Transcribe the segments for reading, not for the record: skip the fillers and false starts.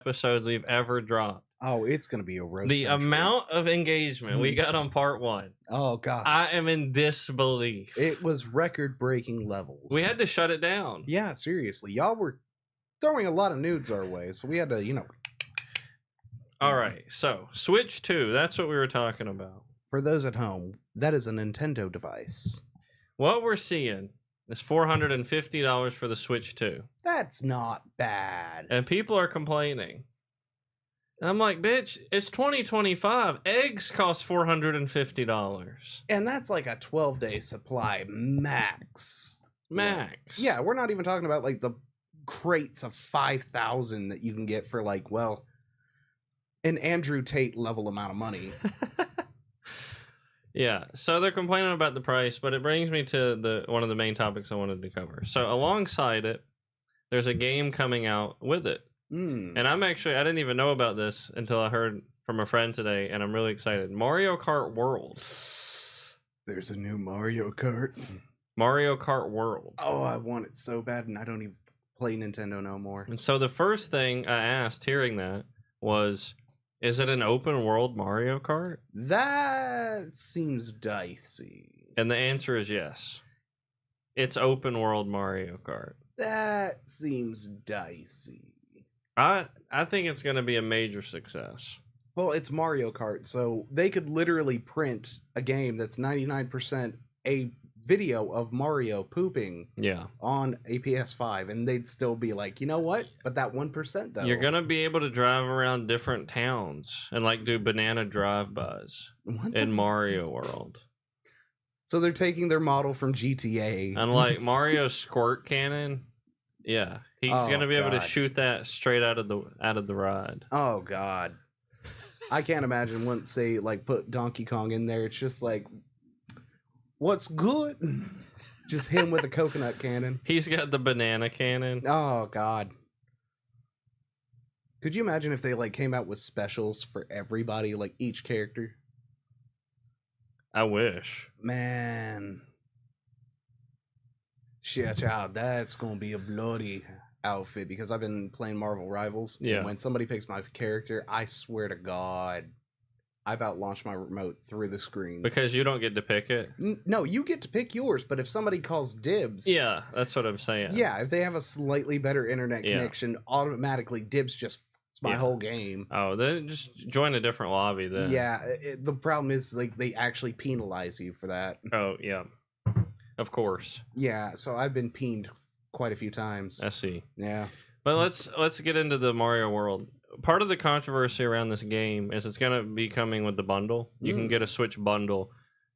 episodes we've ever dropped. Oh, it's going to be a roast. The century. amount of engagement we got on part 1. Oh, God. I am in disbelief. It was record-breaking levels. We had to shut it down. Yeah, seriously. Y'all were throwing a lot of nudes our way, so we had to, All right, so Switch 2, that's what we were talking about. For those at home, that is a Nintendo device. What we're seeing is $450 for the Switch 2. That's not bad. And people are complaining. And I'm like, bitch, it's 2025. Eggs cost $450. And that's like a 12-day supply max. Max. Yeah, we're not even talking about like the crates of 5,000 that you can get for like, well, an Andrew Tate level amount of money. Yeah, so they're complaining about the price, but it brings me to one of the main topics I wanted to cover. So alongside it, there's a game coming out with it. And I didn't even know about this until I heard from a friend today, and I'm really excited. Mario Kart World. There's a new Mario Kart. Mario Kart World. Oh, I want it so bad, and I don't even play Nintendo no more. And so the first thing I asked hearing that was, is it an open world Mario Kart? That seems dicey. And the answer is yes. It's open world Mario Kart. That seems dicey. I think it's going to be a major success. Well, it's Mario Kart, so they could literally print a game that's 99% a video of Mario pooping on a PS5, and they'd still be like, you know what? But that 1% though. You're going to be able to drive around different towns and like do banana drive-bys in Mario World. So they're taking their model from GTA. Unlike Mario's squirt cannon, yeah, he's going to be able to shoot that straight out of the ride. Oh God. I can't imagine once they like put Donkey Kong in there, it's just like, what's good? Just him with a coconut cannon. He's got the banana cannon. Oh God. Could you imagine if they like came out with specials for everybody, like each character? I wish. Man. Shit, child, that's gonna be a bloody outfit because I've been playing Marvel Rivals. Yeah. And when somebody picks my character, I swear to God, I've outlaunched my remote through the screen. Because you don't get to pick it? No, you get to pick yours, but if somebody calls dibs... Yeah, that's what I'm saying. Yeah, if they have a slightly better internet connection, automatically dibs just f***s my whole game. Oh, then just join a different lobby then. Yeah, the problem is like they actually penalize you for that. Oh, yeah. Of course. Yeah, so I've been peened quite a few times. I see. Yeah. But let's get into the Mario World. Part of the controversy around this game is it's going to be coming with the bundle. You can get a Switch bundle,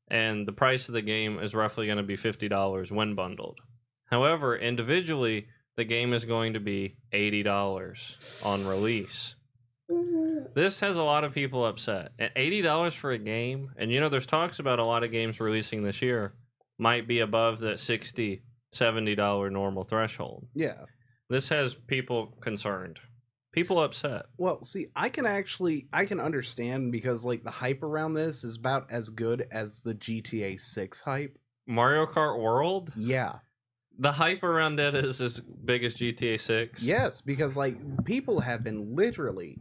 and the price of the game is roughly going to be $50 when bundled. However, individually, the game is going to be $80 on release. This has a lot of people upset. At $80 for a game, and there's talks about a lot of games releasing this year might be above that $60, $70 normal threshold. Yeah. This has people concerned. People upset. Well, see, I can understand because like the hype around this is about as good as the GTA 6 hype. Mario Kart World? Yeah. The hype around that is as big as GTA 6? Yes, because like people have been literally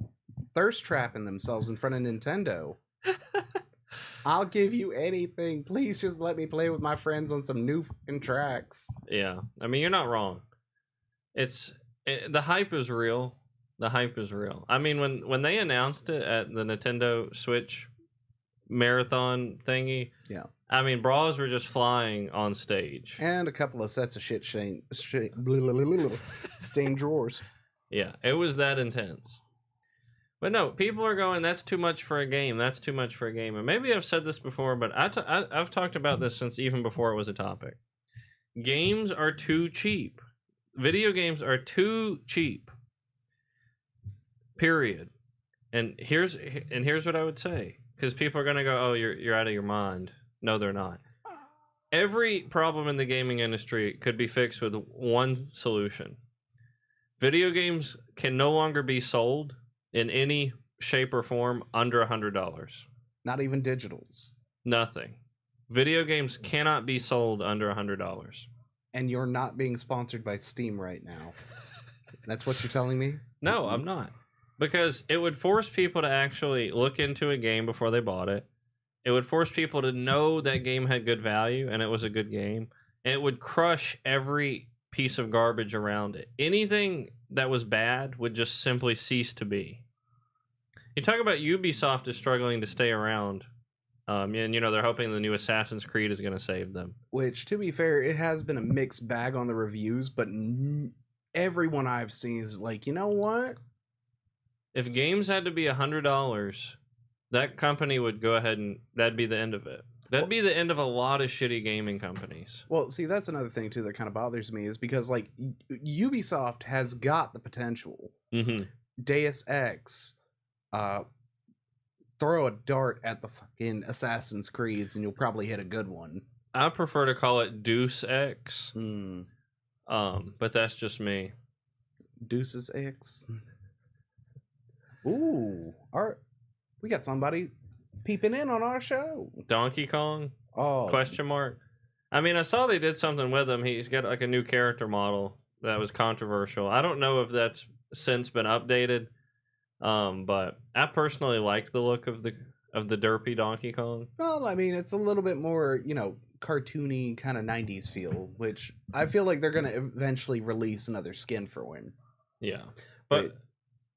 thirst trapping themselves in front of Nintendo. I'll give you anything. Please just let me play with my friends on some new fucking tracks. Yeah. I mean, you're not wrong. The hype is real. The hype is real. I mean, when they announced it at the Nintendo Switch marathon thingy, yeah. I mean, bras were just flying on stage. And a couple of sets of stained drawers. Yeah, it was that intense. But no, people are going, that's too much for a game. That's too much for a game. And maybe I've said this before, but I've talked about this since even before it was a topic. Games are too cheap. Video games are too cheap. Period. And here's what I would say, because people are gonna go, "Oh, you're out of your mind." No, they're not. Every problem in the gaming industry could be fixed with one solution. Video games can no longer be sold in any shape or form under $100. Not even digitals. Nothing. Video games cannot be sold under $100. And you're not being sponsored by Steam right now. That's what you're telling me? No, I'm not. Because it would force people to actually look into a game before they bought it. It would force people to know that game had good value and it was a good game. And it would crush every piece of garbage around it. Anything that was bad would just simply cease to be. You talk about Ubisoft is struggling to stay around. And, they're hoping the new Assassin's Creed is going to save them. Which, to be fair, it has been a mixed bag on the reviews, but everyone I've seen is like, you know what? If games had to be $100, that company would go ahead and that'd be the end of it. That'd be the end of a lot of shitty gaming companies. Well, see, that's another thing, too, that kind of bothers me is because, like, Ubisoft has got the potential. Mm-hmm. Deus Ex, throw a dart at the fucking Assassin's Creeds and you'll probably hit a good one. I prefer to call it Deus Ex. But that's just me. Deuces X. Ooh, we got somebody peeping in on our show. Donkey Kong? Oh. Question mark. I mean, I saw they did something with him. He's got like a new character model that was controversial. I don't know if that's since been updated. But I personally like the look of the derpy Donkey Kong. Well, I mean, it's a little bit more, cartoony kind of 90s feel, which I feel like they're going to eventually release another skin for him. Yeah. But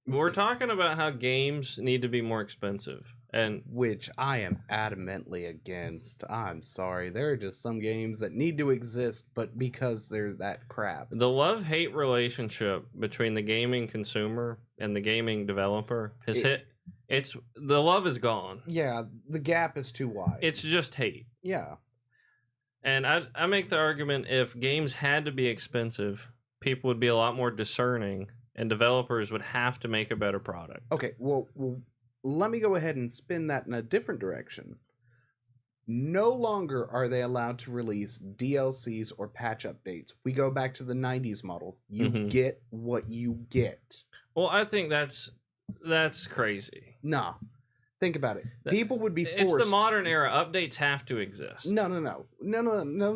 we're talking about how games need to be more expensive. And which I am adamantly against. I'm sorry. There are just some games that need to exist, but because they're that crap. The love-hate relationship between the gaming consumer and the gaming developer has the love is gone. Yeah, the gap is too wide. It's just hate. Yeah. And I make the argument if games had to be expensive, people would be a lot more discerning and developers would have to make a better product. Okay, well let me go ahead and spin that in a different direction. No longer are they allowed to release DLCs or patch updates. We go back to the 90s model. You get what you get. Well, I think that's crazy. Nah. Think about it. People would be forced... It's the modern era. Updates have to exist. No,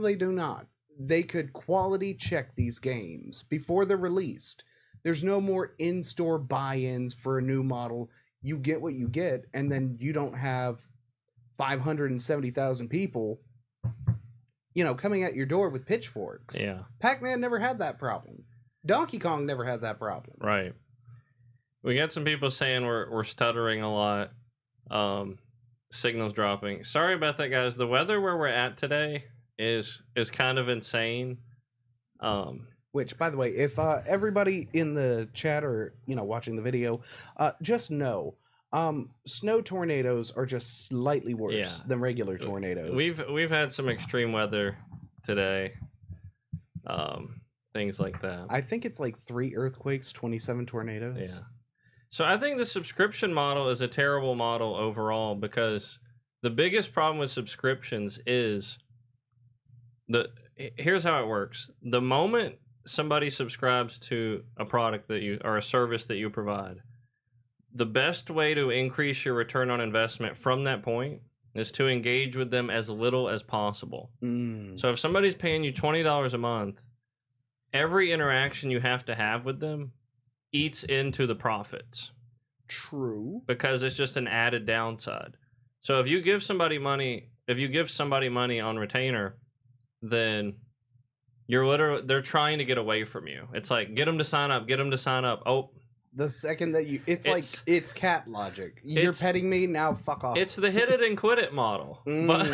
they do not. They could quality check these games before they're released. There's no more in-store buy-ins for a new model. You get what you get, and then you don't have 570,000 people, coming at your door with pitchforks. Yeah. Pac-Man never had that problem. Donkey Kong never had that problem. Right. We got some people saying we're stuttering a lot. Signals dropping. Sorry about that, guys. The weather where we're at today is kind of insane. Which, by the way, if everybody in the chat or watching the video, just know, snow tornadoes are just slightly worse than regular tornadoes. We've had some extreme weather today. Things like that. I think it's like 3 earthquakes, 27 tornadoes. Yeah. So I think the subscription model is a terrible model overall because the biggest problem with subscriptions is here's how it works. The moment somebody subscribes to a product or a service that you provide, the best way to increase your return on investment from that point is to engage with them as little as possible. So if somebody's paying you $20 a month, every interaction you have to have with them eats into the profits. True. Because it's just an added downside. So if you give somebody money on retainer, then they're trying to get away from you. It's like, get them to sign up. Oh, the second that it's cat logic. You're petting me, now fuck off. It's the hit it and quit it model. But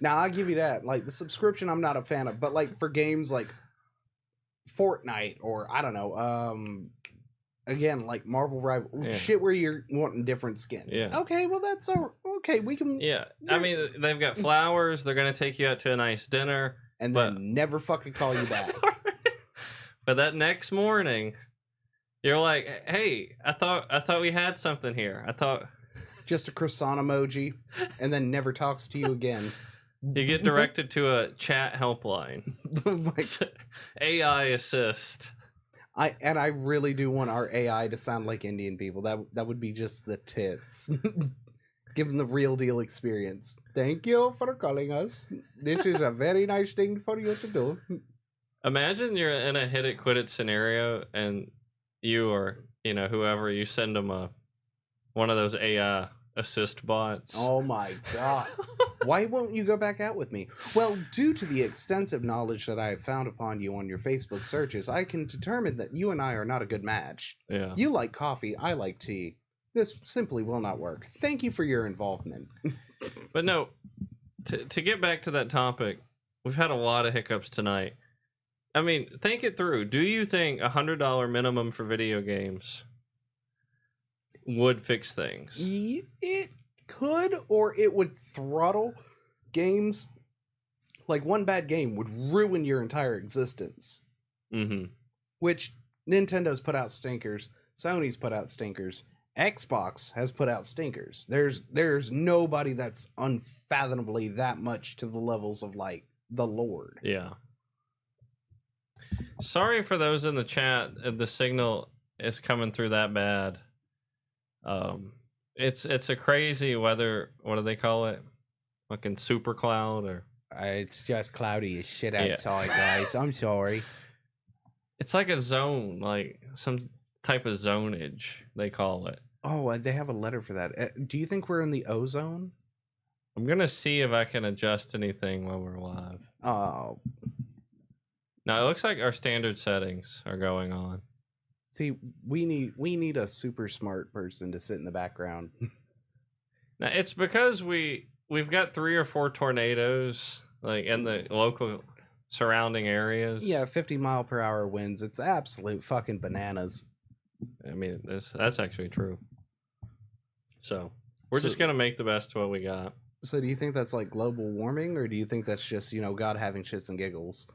now I'll give you that. Like the subscription I'm not a fan of, but like for games like Fortnite or I don't know, again like Marvel Rival shit where you're wanting different skins. Yeah. Okay, well that's okay. We can. Yeah, I mean they've got flowers. They're gonna take you out to a nice dinner, and then never fucking call you back. But that next morning, you're like, hey, I thought we had something here. I thought just a croissant emoji, and then never talks to you again. You get directed to a chat helpline. AI assist. I really do want our AI to sound like Indian people. That would be just the tits. Give them the real deal experience. Thank you for calling us. This is a very nice thing for you to do. Imagine you're in a hit it quit it scenario and you are, whoever, you send them one of those AI assist bots. Oh my god. Why won't you go back out with me? Well, due to the extensive knowledge that I have found upon you on your Facebook searches, I can determine that you and I are not a good match. Yeah. You like coffee, I like tea. This simply will not work. Thank you for your involvement. But no, to get back to that topic, we've had a lot of hiccups tonight. I mean, think it through. Do you think $100 minimum for video games would fix things? It could, or it would throttle games. Like, one bad game would ruin your entire existence. Mm-hmm. Which Nintendo's put out stinkers, Sony's put out stinkers, Xbox has put out stinkers. There's nobody that's unfathomably that much to the levels of, like, the Lord. Yeah. Sorry for those in the chat if the signal is coming through that bad. It's a crazy weather. What do they call it? Fucking super cloud or? It's just cloudy as shit outside, guys. I'm sorry. It's like a zone, like some type of zonage, they call it. Oh, they have a letter for that. Do you think we're in the ozone? I'm gonna see if I can adjust anything while we're live. Oh. No, it looks like our standard settings are going on. See, we need a super smart person to sit in the background. Now it's because we've got 3 or 4 tornadoes like in the local surrounding areas. Yeah, 50-mile-per-hour winds. It's absolute fucking bananas. I mean, that's actually true. So we're just gonna make the best of what we got. So do you think that's like global warming, or do you think that's just, God having shits and giggles?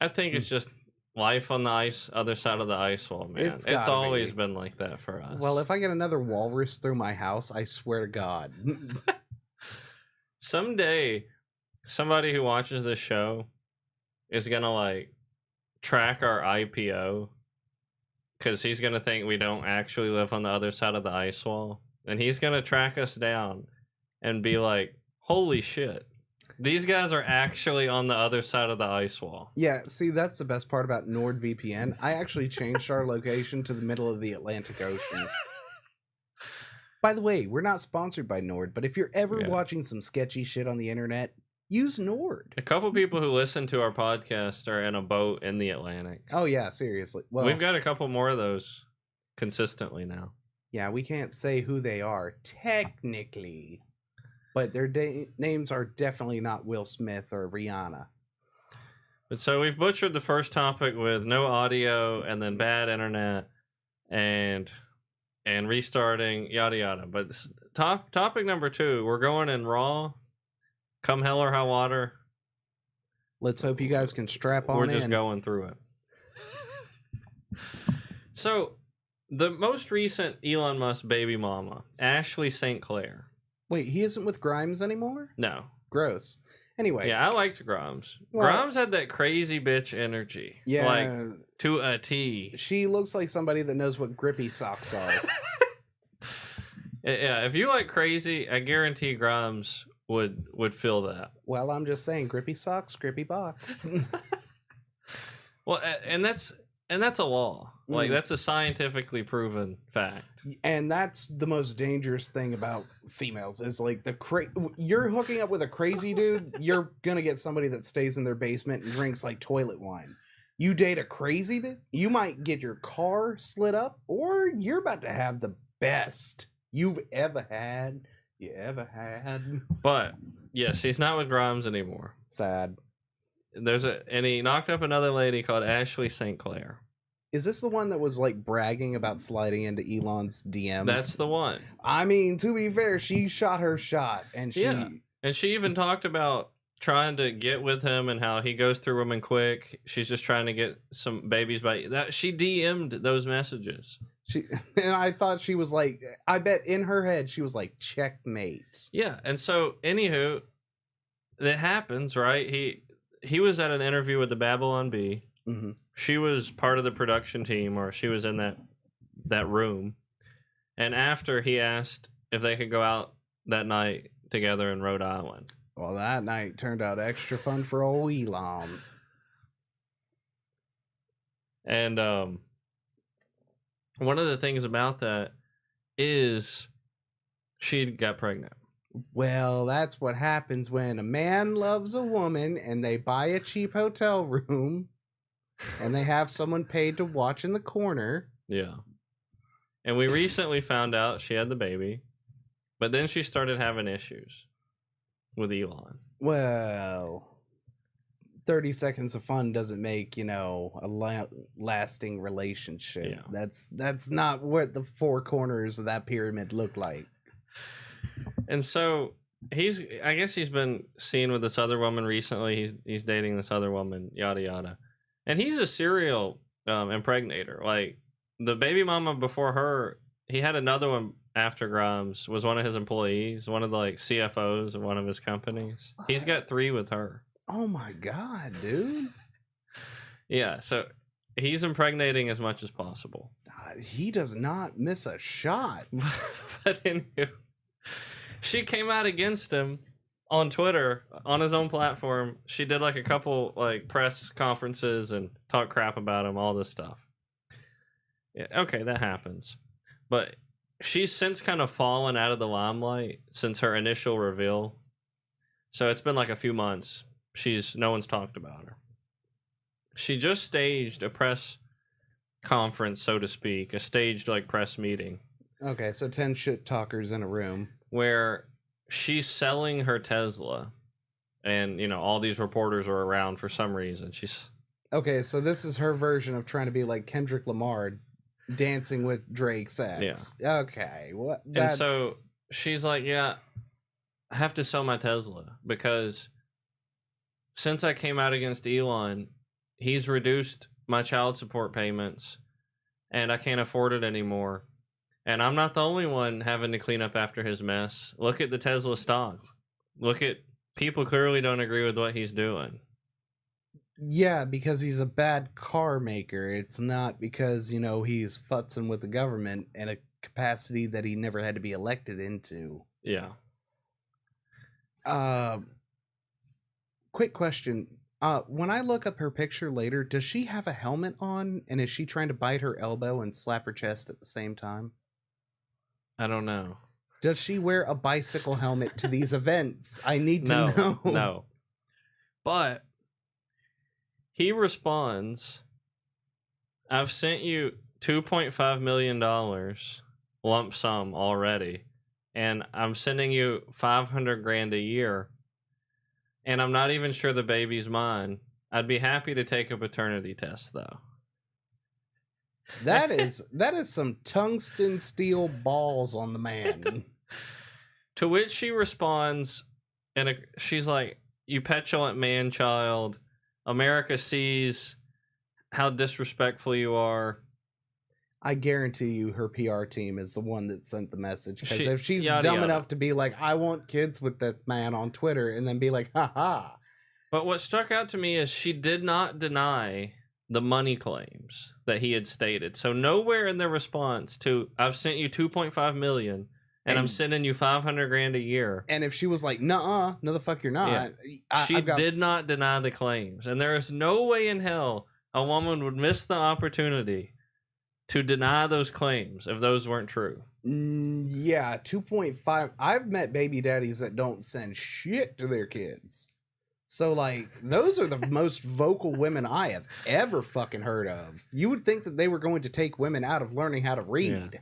I think it's just life on the other side of the ice wall, man. It's always been like that for us. Well, if I get another walrus through my house, I swear to God. Someday, somebody who watches this show is gonna like track our IPO because he's gonna think we don't actually live on the other side of the ice wall, and he's gonna track us down and be like, "Holy shit, these guys are actually on the other side of the ice wall." Yeah, see, that's the best part about NordVPN. I actually changed our location to the middle of the Atlantic Ocean. By the way, we're not sponsored by Nord, but if you're ever watching some sketchy shit on the internet, use Nord. A couple people who listen to our podcast are in a boat in the Atlantic. Oh, yeah, seriously. Well, we've got a couple more of those consistently now. Yeah, we can't say who they are, technically. But their names are definitely not Will Smith or Rihanna. But so we've butchered the first topic with no audio and then bad internet and restarting, yada yada. But topic number 2, we're going in raw. Come hell or high water. Let's hope you guys can strap on in. We're just going through it. So, the most recent Elon Musk baby mama, Ashley St. Clair. Wait, he isn't with Grimes anymore? No. Gross. Anyway. Yeah, I liked Grimes. Well, Grimes had that crazy bitch energy. Yeah. Like, to a T. She looks like somebody that knows what grippy socks are. Yeah, if you like crazy, I guarantee Grimes would feel that. Well, I'm just saying, grippy socks, grippy box. Well, and that's a law. Like, that's a scientifically proven fact. And that's the most dangerous thing about females is like you're hooking up with a crazy dude, you're gonna get somebody that stays in their basement and drinks like toilet wine. You date a crazy bitch, you might get your car slit up, or you're about to have the best you've ever had. But yes, he's not with Grimes anymore. Sad. And he knocked up another lady called Ashley St. Clair. Is this the one that was like bragging about sliding into Elon's DMs? That's the one. I mean, to be fair, she shot her shot, and and she even talked about trying to get with him and how he goes through women quick. She's just trying to get some babies by that. She DM'd those messages. And I thought she was like, I bet in her head she was like, checkmate. Yeah, and so anywho, that happens, right? He was at an interview with the Babylon Bee. Mm-hmm. She was part of the production team, or she was in that room. And after, he asked if they could go out that night together in Rhode Island. Well, that night turned out extra fun for old Elon. And one of the things about that is she got pregnant. Well, that's what happens when a man loves a woman and they buy a cheap hotel room and they have someone paid to watch in the corner. Yeah. And we recently found out she had the baby, but then she started having issues with Elon. Well, 30 seconds of fun doesn't make, a lasting relationship. Yeah. That's not what the four corners of that pyramid look like. And so I guess he's been seen with this other woman recently. He's dating this other woman, yada yada. And he's a serial impregnator. Like the baby mama before her, he had another one after Grimes, was one of his employees, one of the CFOs of one of his companies. What? He's got 3 with her. Oh my God, dude. Yeah, so he's impregnating as much as possible. He does not miss a shot. But anyway, she came out against him on Twitter, on his own platform. She did a couple press conferences and talk crap about him, all this stuff. Yeah, okay, that happens. But she's since kind of fallen out of the limelight since her initial reveal. So it's been a few months. No one's talked about her. She just staged a press conference, so to speak, a staged press meeting. Okay, so 10 shit talkers in a room. Where she's selling her Tesla, and all these reporters are around for some reason. Okay, so this is her version of trying to be like Kendrick Lamar dancing with Drake's ex. Yeah. Okay, what? And so she's like, yeah, I have to sell my Tesla because since I came out against Elon, he's reduced my child support payments and I can't afford it anymore. And I'm not the only one having to clean up after his mess. Look at the Tesla stock. People clearly don't agree with what he's doing. Yeah, because he's a bad car maker. It's not because, he's futzing with the government in a capacity that he never had to be elected into. Yeah. Quick question. When I look up her picture later, does she have a helmet on? And is she trying to bite her elbow and slap her chest at the same time? I don't know. Does she wear a bicycle helmet to these events? I need to know. No. But he responds, I've sent you $2.5 million lump sum already, and I'm sending you $500,000 a year, and I'm not even sure the baby's mine. I'd be happy to take a paternity test, though. That is some tungsten steel balls on the man. To which she responds, and she's like, you petulant man-child. America sees how disrespectful you are. I guarantee you her PR team is the one that sent the message. Because if she's dumb enough to be like, I want kids with this man on Twitter, and then be like, ha. But what struck out to me is she did not deny the money claims that he had stated. So nowhere in their response to, I've sent you $2.5 million and I'm sending you $500,000 a year. And if she was like, no the fuck you're not. Yeah. She did not deny the claims. And there is no way in hell a woman would miss the opportunity to deny those claims if those weren't true. Yeah, 2.5. I've met baby daddies that don't send shit to their kids. So, those are the most vocal women I have ever fucking heard of. You would think that they were going to take women out of learning how to read. Yeah.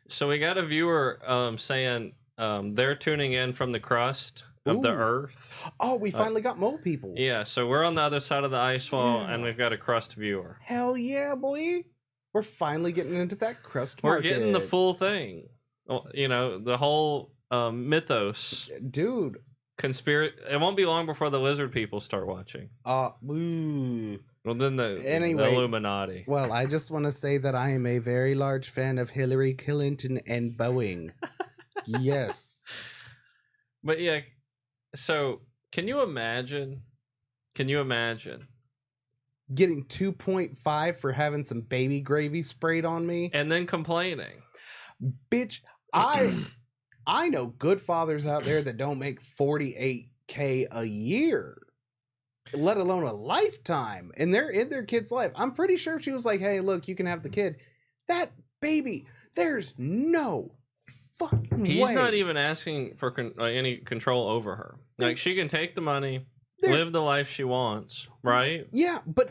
So we got a viewer saying they're tuning in from the crust of the earth. Oh, we finally got mole people. Yeah, so we're on the other side of the ice wall, and we've got a crust viewer. Hell yeah, boy. We're finally getting into that crust market. We're getting the full thing. The whole mythos. Dude. It won't be long before the lizard people start watching. Well, then the Illuminati. Well, I just want to say that I am a very large fan of Hillary Clinton and Boeing. Yes. But yeah, so can you imagine getting 2.5 for having some baby gravy sprayed on me? And then complaining. Bitch, I know good fathers out there that don't make $48,000 a year, let alone a lifetime, and they're in their kid's life. I'm pretty sure she was like, hey, look, you can have the kid. That baby. There's no fucking He's way. not even asking for any control over her. Like, she can take the money, live the life she wants, right? Yeah, but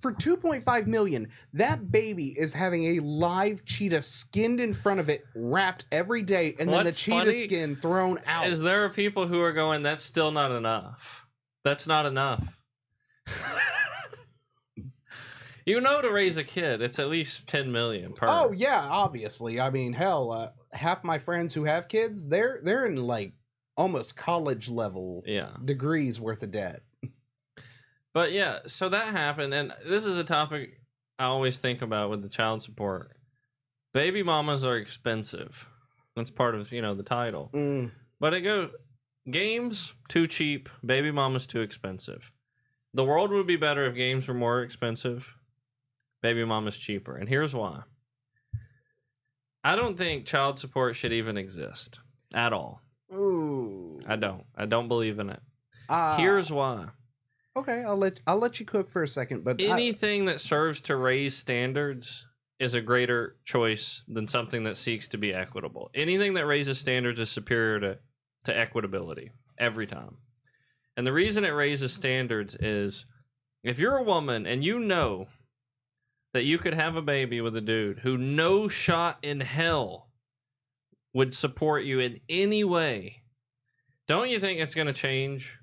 for 2.5 million, that baby is having a live cheetah skinned in front of it, wrapped every day, and then the cheetah skin thrown out. Is there people who are going, that's still not enough? That's not enough. You know, to raise a kid, it's at least 10 million per. Oh yeah, obviously. I mean, hell, half my friends who have kids, they're in like almost college level degrees worth of debt. But yeah, so that happened, and this is a topic I always think about with the child support. Baby mamas are expensive. That's part of, the title. But it goes, games, too cheap, baby mamas, too expensive. The world would be better if games were more expensive, baby mamas cheaper. And here's why. I don't think child support should even exist at all. Ooh. I don't believe in it. Here's why. Okay, I'll let you cook for a second, but anything that serves to raise standards is a greater choice than something that seeks to be equitable. Anything that raises standards is superior to equitability every time. And the reason it raises standards is if you're a woman and you know that you could have a baby with a dude who no shot in hell would support you in any way, don't you think it's going to change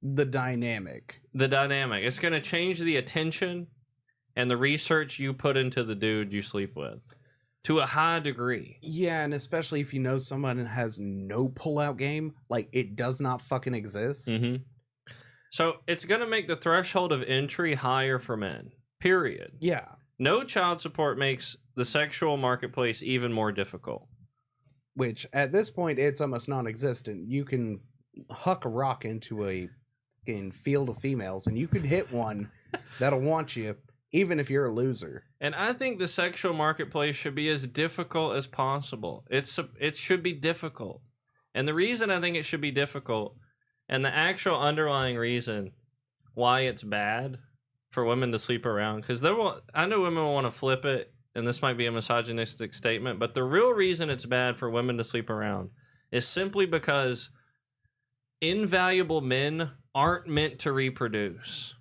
the dynamic? The dynamic. It's going to change the attention and the research you put into the dude you sleep with to a high degree. Yeah, and especially if you know someone has no pullout game, like it does not fucking exist. Mm-hmm. So it's going to make the threshold of entry higher for men, period. Yeah. No child support makes the sexual marketplace even more difficult. Which, at this point, it's almost non-existent. You can huck a rock into a field of females, and you could hit one that'll want you, even if you're a loser. And I think the sexual marketplace should be as difficult as possible. It should be difficult. And the reason I think it should be difficult, and the actual underlying reason why it's bad for women to sleep around, because I know women will want to flip it, and this might be a misogynistic statement, but the real reason it's bad for women to sleep around is simply because invaluable men aren't meant to reproduce.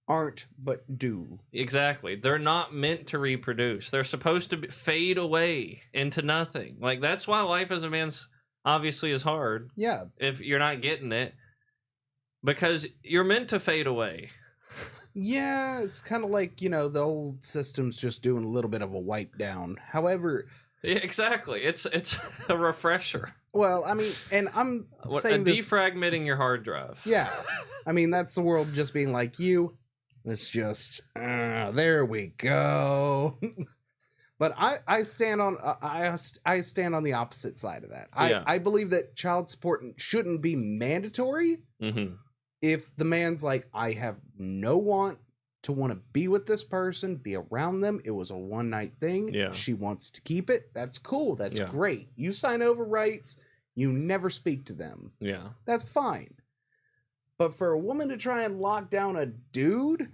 Aren't, but do. Exactly. They're not meant to reproduce. They're supposed to fade away into nothing. Like, that's why life as a man's obviously is hard. Yeah. If you're not getting it. Because you're meant to fade away. Yeah, it's kind of like, the old system's just doing a little bit of a wipe down. However... Yeah, exactly. It's a refresher. Well, I mean, and I'm saying defragmenting your hard drive. Yeah. I mean, that's the world just being like, let's just, there we go. But I stand on I stand on the opposite side of that. I believe that child support shouldn't be mandatory. Mm-hmm. If the man's like, I have no want to be with this person, be around them. It was a one-night thing. Yeah. She wants to keep it. That's cool. That's great. You sign over rights. You never speak to them. Yeah. That's fine. But for a woman to try and lock down a dude,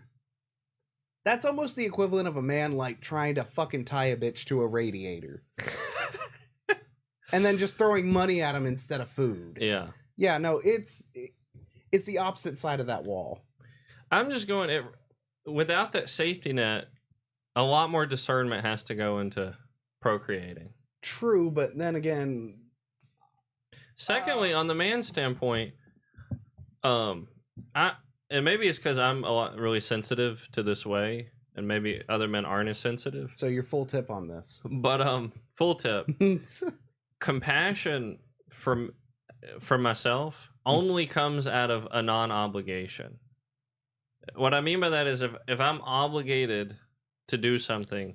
that's almost the equivalent of a man like trying to fucking tie a bitch to a radiator. And then just throwing money at him instead of food. Yeah. Yeah, no, it's the opposite side of that wall. I'm just going, without that safety net, a lot more discernment has to go into procreating. True, but then again... Secondly, on the man's standpoint, and maybe it's because I'm really sensitive to this way, and maybe other men aren't as sensitive. So you're full tip on this. But full tip. Compassion for myself only comes out of a non-obligation. What I mean by that is if I'm obligated to do something,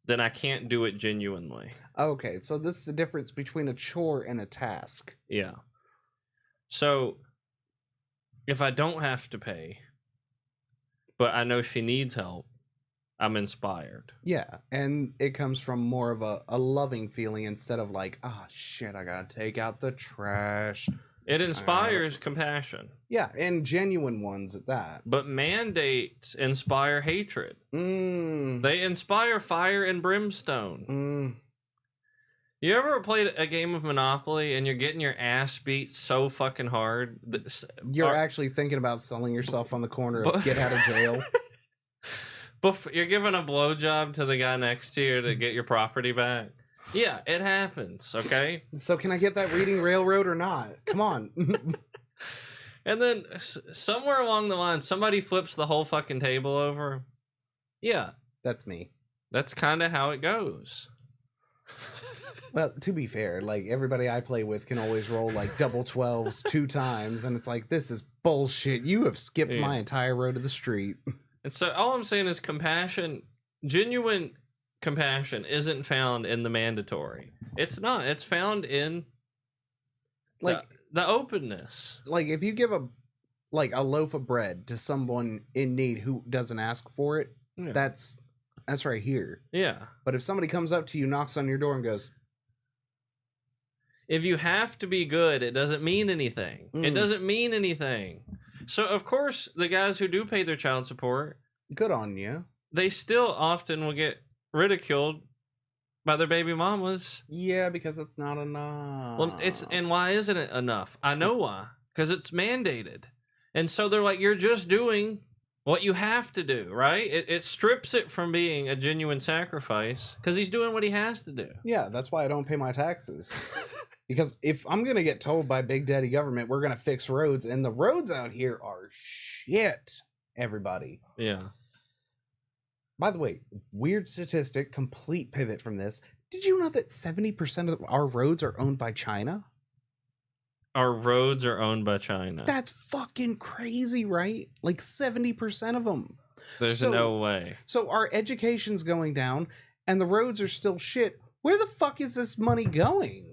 then I can't do it genuinely. Okay, so this is the difference between a chore and a task. Yeah. So if I don't have to pay, but I know she needs help, I'm inspired. Yeah, and it comes from more of a loving feeling instead of like, shit, I gotta take out the trash. It inspires compassion. Yeah, and genuine ones at that. But mandates inspire hatred. They inspire fire and brimstone. You ever played a game of Monopoly and you're getting your ass beat so fucking hard? You're actually thinking about selling yourself on the corner of get out of jail. You're giving a blowjob to the guy next to you to get your property back. Yeah, it happens, okay? So can I get that Reading Railroad or not? Come on. And then somewhere along the line, somebody flips the whole fucking table over. Yeah. That's me. That's kind of how it goes. Well, to be fair, like, everybody I play with can always roll, like, double 12s 2 times, and it's like, this is bullshit. You have skipped my entire road to the street. And so all I'm saying is compassion, genuine compassion isn't found in the mandatory. It's not. It's found in like the openness. Like if you give a loaf of bread to someone in need who doesn't ask for it, that's right here. Yeah. But if somebody comes up to you, knocks on your door and goes, if you have to be good, it doesn't mean anything. It doesn't mean anything. So of course the guys who do pay their child support, good on you. They still often will get ridiculed by their baby mamas. Yeah, because it's not enough. Well, and why isn't it enough? I know why. Because it's mandated. And so they're like, you're just doing what you have to do, right? It strips it from being a genuine sacrifice because he's doing what he has to do. Yeah, that's why I don't pay my taxes. Because if I'm going to get told by Big Daddy government, we're going to fix roads, and the roads out here are shit, everybody. Yeah. By the way, weird statistic, complete pivot from this. Did you know that 70% of our roads are owned by China? Our roads are owned by China. That's fucking crazy, right? Like 70% of them. There's no way. So our education's going down and the roads are still shit. Where the fuck is this money going?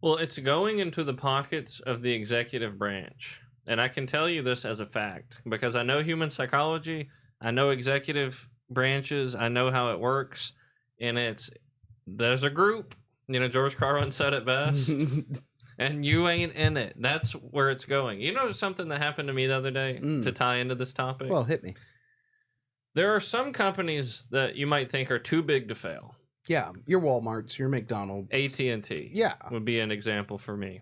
Well, it's going into the pockets of the executive branch. And I can tell you this as a fact because I know human psychology. I know executive branches. I know how it works. And there's a group, George Carlin said it best. And you ain't in it. That's where it's going. You know something that happened to me the other day to tie into this topic? Well, hit me. There are some companies that you might think are too big to fail. Yeah, your Walmarts, your McDonald's. AT&T yeah, would be an example for me.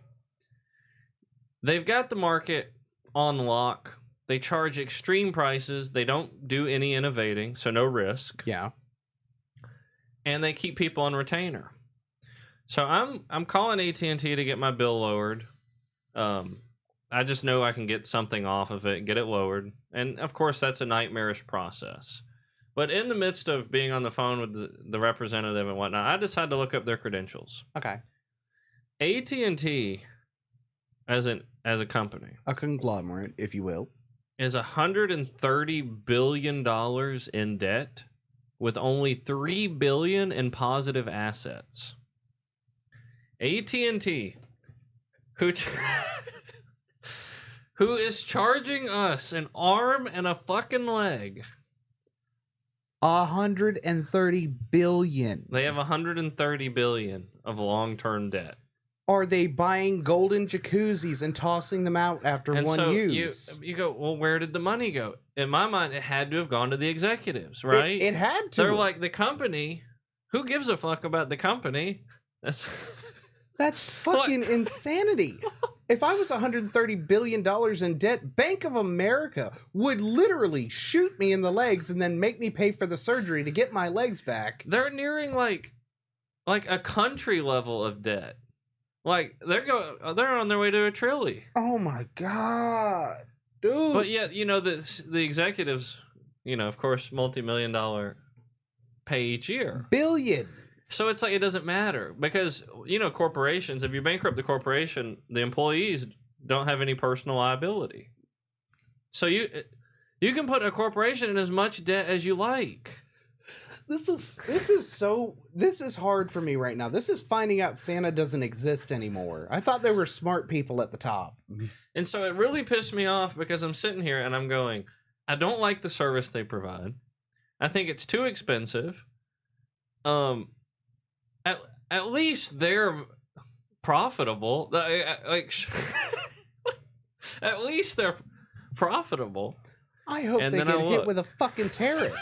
They've got the market on lock. They charge extreme prices. They don't do any innovating, so no risk. Yeah. And they keep people on retainer. So I'm calling AT&T to get my bill lowered. I just know I can get something off of it, get it lowered. And of course that's a nightmarish process. But in the midst of being on the phone with the representative and whatnot, I decided to look up their credentials. Okay. AT&T as a company, a conglomerate, if you will, is $130 billion in debt with only $3 billion in positive assets. AT&T, who is charging us an arm and a fucking leg. 130 billion. They have 130 billion of long-term debt. Are they buying golden jacuzzis and tossing them out after one use? You go, well, where did the money go? In my mind, it had to have gone to the executives, right? It had to. They're like, the company, who gives a fuck about the company? That's fucking insanity. If I was $130 billion in debt, Bank of America would literally shoot me in the legs and then make me pay for the surgery to get my legs back. They're nearing like a country level of debt. Like they're on their way to a trillion. Oh my god, dude! But yet, the executives, of course, multi-million-dollar pay each year. Billion. So it's like it doesn't matter because corporations. If you bankrupt the corporation, the employees don't have any personal liability. So you can put a corporation in as much debt as you like. This is hard for me right now. This is finding out Santa doesn't exist anymore. I thought there were smart people at the top. And so it really pissed me off because I'm sitting here and I'm going, I don't like the service they provide. I think it's too expensive. At least they're profitable. At least they're profitable. I hope they get hit with a fucking tariff.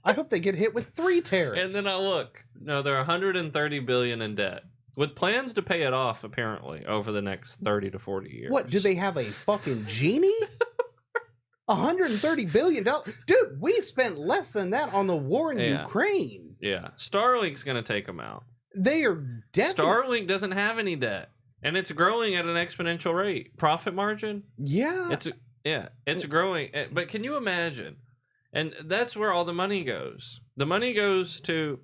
I hope they get hit with 3 tariffs. And then I look. No, they're 130 billion in debt, with plans to pay it off apparently over the next 30 to 40 years. What, do they have a fucking genie? $130 billion? Dude, we spent less than that on the war in Ukraine. Yeah. Starlink's going to take them out. They are definitely... Starlink doesn't have any debt, and it's growing at an exponential rate. Profit margin? Yeah. It's growing. But can you imagine? And that's where all the money goes. The money goes to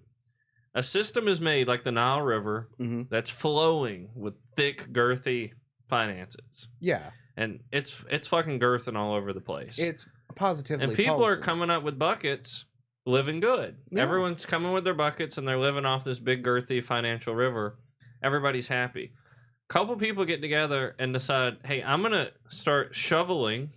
a system is made like the Nile River that's flowing with thick, girthy finances. Yeah. And it's fucking girthing all over the place. It's positively And people pulsing. are coming up with buckets, living good. Yeah. Everyone's coming with their buckets, and they're living off this big, girthy financial river. Everybody's happy. Couple people get together and decide, hey, I'm going to start shoveling.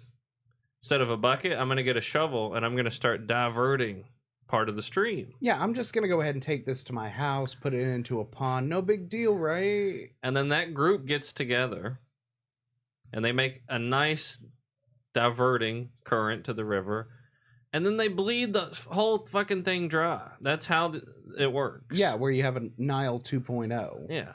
Instead of a bucket, I'm going to get a shovel, and I'm going to start diverting part of the stream. Yeah, I'm just going to go ahead and take this to my house, put it into a pond. No big deal, right? And then that group gets together, and they make a nice diverting current to the river, and then they bleed the whole fucking thing dry. That's how it works. Yeah, where you have a Nile 2.0. Yeah,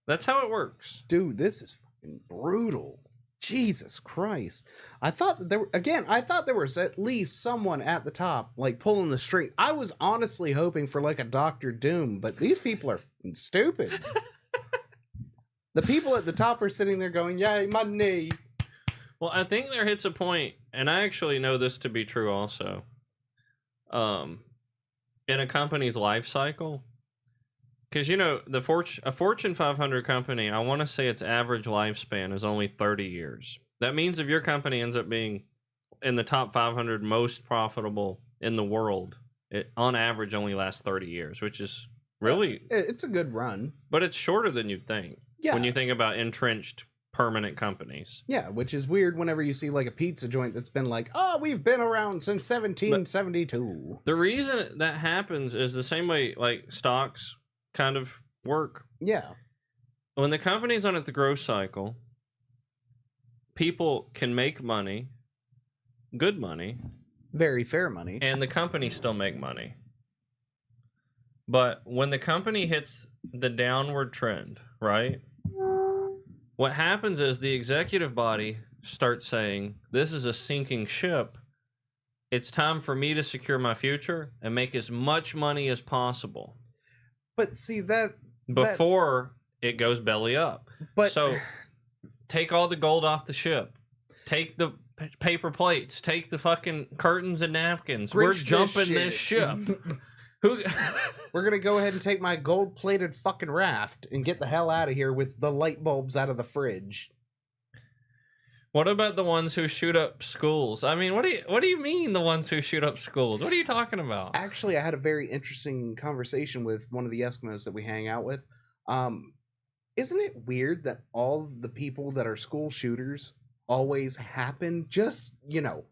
that's how it works. Dude, this is fucking brutal. Jesus Christ. I thought that there was at least someone at the top, like, pulling the string. I was honestly hoping for, like, a Dr. Doom, but these people are stupid. The people at the top are sitting there going, yay, money. Well, I think there hits a point, and I actually know this to be true also, in a company's life cycle. Because, you know, a Fortune 500 company, I want to say its average lifespan is only 30 years. That means if your company ends up being in the top 500 most profitable in the world, it on average only lasts 30 years, which is really... It's a good run. But it's shorter than you'd think. Yeah. When you think about entrenched permanent companies. Yeah, which is weird whenever you see like a pizza joint that's been like, oh, we've been around since 1772. But the reason that happens is the same way like stocks kind of work. Yeah. When the company's on the growth cycle, people can make money, good money, very fair money, and the company still make money. But when the company hits the downward trend, right? What happens is the executive body starts saying, this is a sinking ship. It's time for me to secure my future and make as much money as possible. But see that before it goes belly up. But so take all the gold off the ship. Take the paper plates. Take the fucking curtains and napkins. We're jumping this ship. We're gonna go ahead and take my gold-plated fucking raft and get the hell out of here with the light bulbs out of the fridge. What about the ones who shoot up schools? I mean, what do you mean the ones who shoot up schools? What are you talking about? Actually, I had a very interesting conversation with one of the Eskimos that we hang out with. Isn't it weird that all the people that are school shooters always happen, just, you know,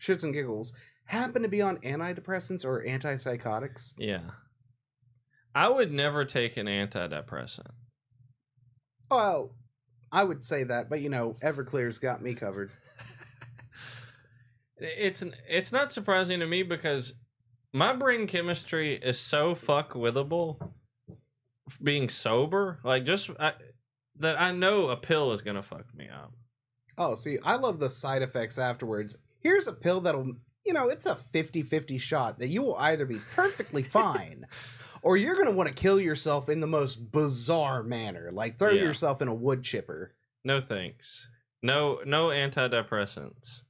shits and giggles, happen to be on antidepressants or antipsychotics? Yeah. I would never take an antidepressant. Well, I would say that, but, you know, Everclear's got me covered. It's not surprising to me because my brain chemistry is so fuck-withable being sober. Like, that I know a pill is going to fuck me up. Oh, see, I love the side effects afterwards. Here's a pill that'll, you know, it's a 50-50 shot that you will either be perfectly fine or you're going to want to kill yourself in the most bizarre manner. Like throw yourself in a wood chipper. No thanks. No antidepressants.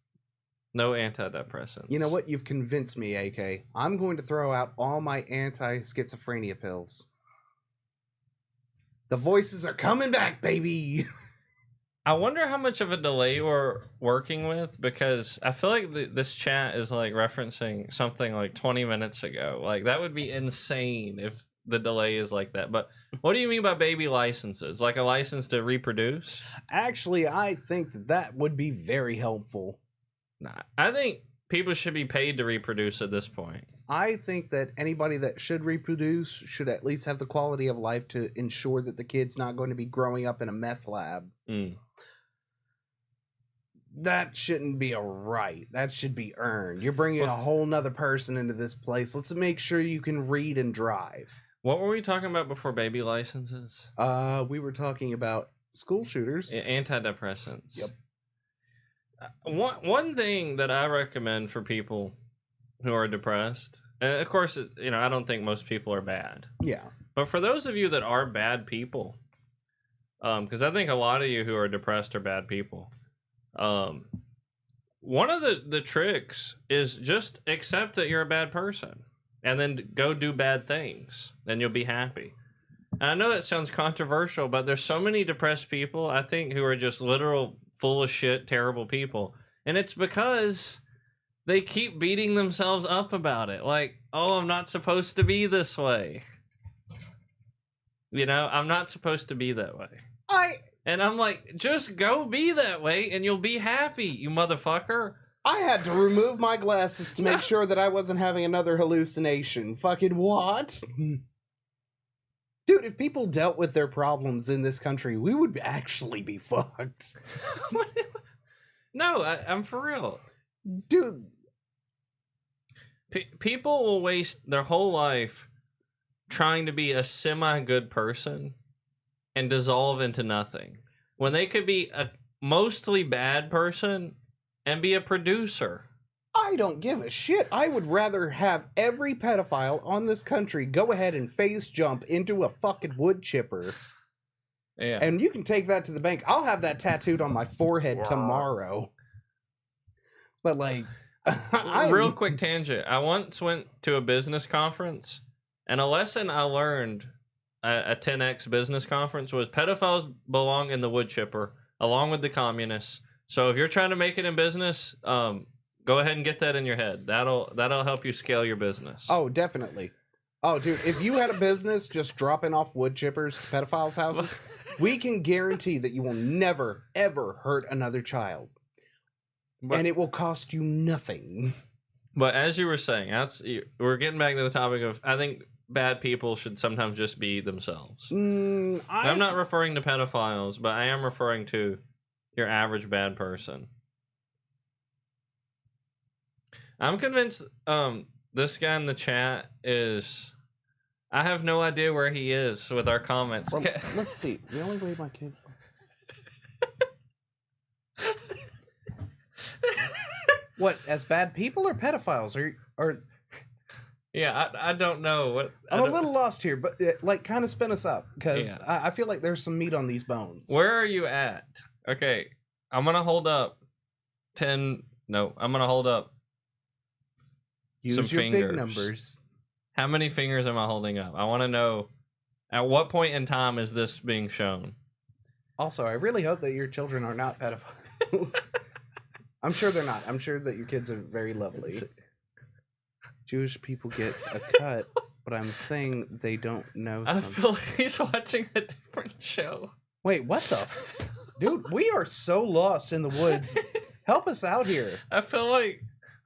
No antidepressants. You know what? You've convinced me, AK. I'm going to throw out all my anti-schizophrenia pills. The voices are coming back, baby! I wonder how much of a delay we're working with, because I feel like this chat is like referencing something like 20 minutes ago. Like that would be insane if the delay is like that. But what do you mean by baby licenses? Like a license to reproduce? Actually, I think that would be very helpful. Nah, I think people should be paid to reproduce at this point. I think that anybody that should reproduce should at least have the quality of life to ensure that the kid's not going to be growing up in a meth lab. that shouldn't be a right. That should be earned. You're bringing a whole nother person into this place. Let's make sure you can read and drive. What were we talking about before baby licenses? We were talking about school shooters. Antidepressants. Yep. One thing that I recommend for people who are depressed, and of course, I don't think most people are bad. Yeah. But for those of you that are bad people, because I think a lot of you who are depressed are bad people. One of the tricks is just accept that you're a bad person and then go do bad things. Then you'll be happy. And I know that sounds controversial, but there's so many depressed people, I think, who are just literal full of shit, terrible people. And it's because they keep beating themselves up about it. Like, oh, I'm not supposed to be this way. I'm not supposed to be that way. And I'm like, just go be that way and you'll be happy, you motherfucker. I had to remove my glasses to make sure that I wasn't having another hallucination. Fucking what? Dude, if people dealt with their problems in this country, we would actually be fucked. No, I'm for real. Dude. People will waste their whole life trying to be a semi-good person and dissolve into nothing. When they could be a mostly bad person and be a producer. I don't give a shit. I would rather have every pedophile on this country go ahead and face jump into a fucking wood chipper. Yeah. And you can take that to the bank. I'll have that tattooed on my forehead tomorrow. But like... Real quick tangent. I once went to a business conference, and a lesson I learned at a 10X business conference was pedophiles belong in the wood chipper, along with the communists. So if you're trying to make it in business... go ahead and get that in your head. That'll help you scale your business. Oh, definitely. Oh, dude, if you had a business just dropping off wood chippers to pedophiles' houses, we can guarantee that you will never, ever hurt another child. And it will cost you nothing. But as you were saying, we're getting back to the topic of, I think bad people should sometimes just be themselves. I'm not referring to pedophiles, but I am referring to your average bad person. I'm convinced this guy in the chat is... I have no idea where he is with our comments. Well, let's see. The only way my kid... What, as bad people or pedophiles? Or... Yeah, I don't know. I'm a little lost here, but kind of spin us up, because I feel like there's some meat on these bones. Where are you at? Okay, I'm going to hold up 10... No, I'm going to hold up Use some your fingers. big numbers. How many fingers am I holding up? I want to know at what point in time is this being shown. Also, I really hope that your children are not pedophiles. I'm sure they're not. I'm sure that your kids are very lovely. Jewish people get a cut, but I'm saying they don't know something. I feel like he's watching a different show. Wait, what the? Dude, we are so lost in the woods. Help us out here. I feel like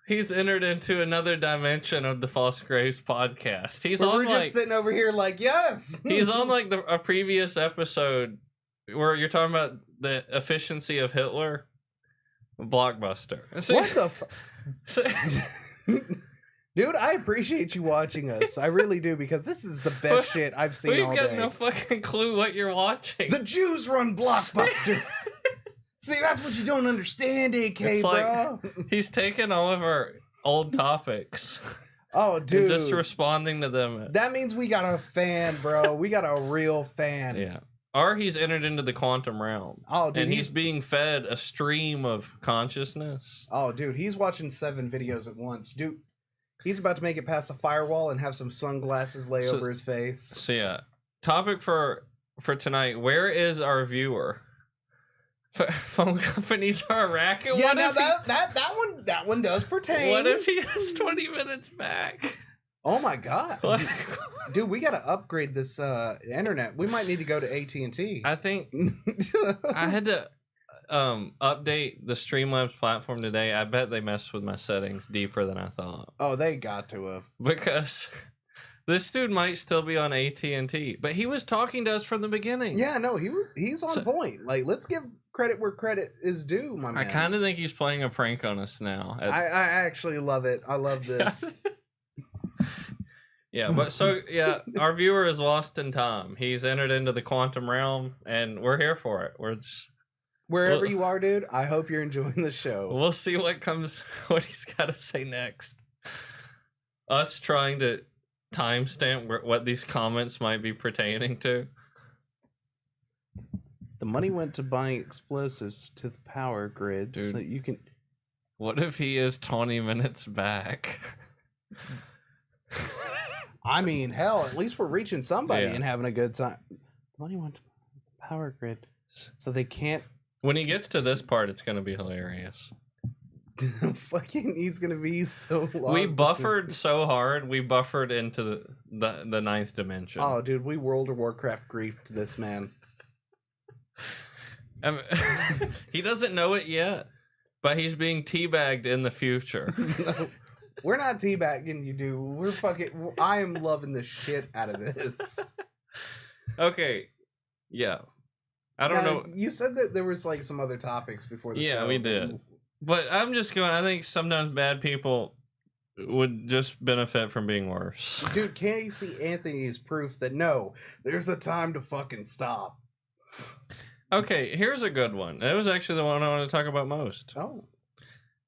he's entered into another dimension of the False Graves podcast. We're just sitting over here like, yes! He's on like a previous episode where you're talking about the efficiency of Hitler. Blockbuster. What the Dude, I appreciate you watching us. I really do, because this is the best shit I've seen all day. We've got no fucking clue what you're watching. The Jews run Blockbuster. See, that's what you don't understand, AK, it's bro. Like he's taking all of our old topics. Oh, dude. And just responding to them. That means we got a fan, bro. We got a real fan. Yeah. Or he's entered into the quantum realm. Oh, dude. And he's being fed a stream of consciousness. Oh, dude. He's watching 7 videos at once. Dude, he's about to make it past the firewall and have some sunglasses lay over his face. So, yeah. Topic for tonight. Where is our viewer? Phone companies are racking. Yeah, what now that one does pertain. What if he has 20 minutes back? Oh my god, dude, we gotta upgrade this internet. We might need to go to AT&T. I think I had to update the Streamlabs platform today. I bet they messed with my settings deeper than I thought. Oh, they got to have, because this dude might still be on AT&T, but he was talking to us from the beginning. Yeah, no, he's on point. Like, let's give credit where credit is due, my man. I kind of think he's playing a prank on us now. I actually love it. I love this. Yeah, but our viewer is lost in time. He's entered into the quantum realm, and we're here for it. We're just wherever you are, dude. I hope you're enjoying the show. We'll see what he's got to say next. Us trying to timestamp what these comments might be pertaining to. The money went to buying explosives to the power grid, dude, so you can. What if he is 20 minutes back? I mean, hell, at least we're reaching somebody and having a good time. Money went to the power grid, so they can't. When he gets to this part, it's going to be hilarious. Fucking, he's going to be so long. We buffered so hard, we buffered into the ninth dimension. Oh, dude, we World of Warcraft griefed this man. He doesn't know it yet, but he's being teabagged in the future. No. We're not teabagging you, dude. We're fucking. I am loving the shit out of this. Okay. Yeah. I don't know. You said that there was like some other topics before the show. Yeah, we did. But I'm just going. I think sometimes bad people would just benefit from being worse. Dude, Casey Anthony is proof that no, there's a time to fucking stop. Okay, here's a good one. It was actually the one I wanted to talk about most. Oh.